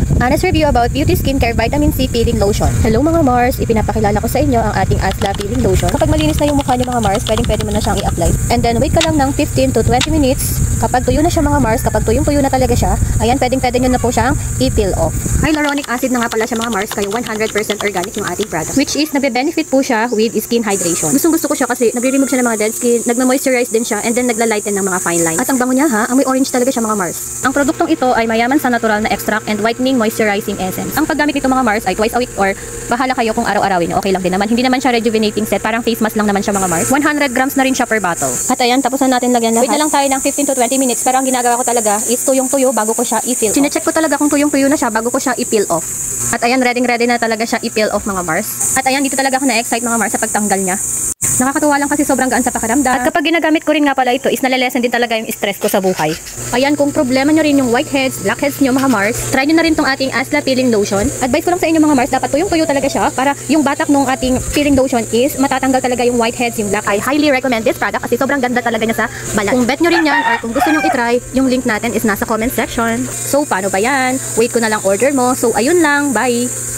Honest review about Beauty Skincare Vitamin C Peeling Lotion. Hello mga Mars, ipinapakilala ko sa inyo ang ating Asla Peeling Lotion. Kapag malinis na yung mukha niyo mga Mars, pwede mo na siyang i-apply. And then wait ka lang ng 15 to 20 minutes. Kapag tuyo na siya mga Mars, kapag tuyong-tuyo na talaga siya, ayan, pwede nyo na po siyang i-peel off. Hyaluronic acid na nga pala siya mga Mars, kaya 100% organic yung ating product. Which is, nagbe-benefit po siya with skin hydration. Gustong-gusto ko siya kasi nagre-remove siya ng mga dead skin, nagma-moisturize din siya, and then nagla-lighten ng mga fine lines. At ang bango niya ha, ang may orange talaga siya mga Mars. Ang produktong ito ay mayaman sa natural na extract and whitening moisturizing essence. Ang paggamit nito mga Mars ay twice a week or bahala kayo kung araw-arawin. Okay lang din naman. Hindi naman siya rejuvenating set, parang face mask lang naman siya mga Mars. 100 grams na rin siya per bottle. At ayan, tapusan natin lagyan lahat. Wait na lang tayo ng 15 to 20 minutes, pero ang ginagawa ko talaga is tuyong-tuyo bago ko siya i-peel off. Sinecheck ko talaga kung tuyong-tuyo na siya bago ko siya i-peel off. At ayan, ready na talaga siya i-peel off mga Mars. At ayan, dito talaga ako na-excite mga Mars sa pagtanggal niya. Nakakatuwa lang kasi sobrang gaan sa pakiramdam. At kapag ginagamit ko rin nga pala ito, is nalilesen din talaga yung stress ko sa buhay. Ayan, kung problema nyo rin yung whiteheads, blackheads nyo mga Mars, try nyo na rin tong ating Asla Peeling Lotion. Advice ko lang sa inyo mga Mars, dapat tuyong-tuyo talaga siya para yung batak nung ating peeling lotion is matatanggal talaga yung whiteheads, yung black. I highly recommend this product kasi sobrang ganda talaga niya sa balat. Kung bet nyo rin yan or kung gusto nyo i-try, yung link natin is nasa comment section. So, paano ba yan? Wait ko na lang order mo. So, ayun lang. Bye!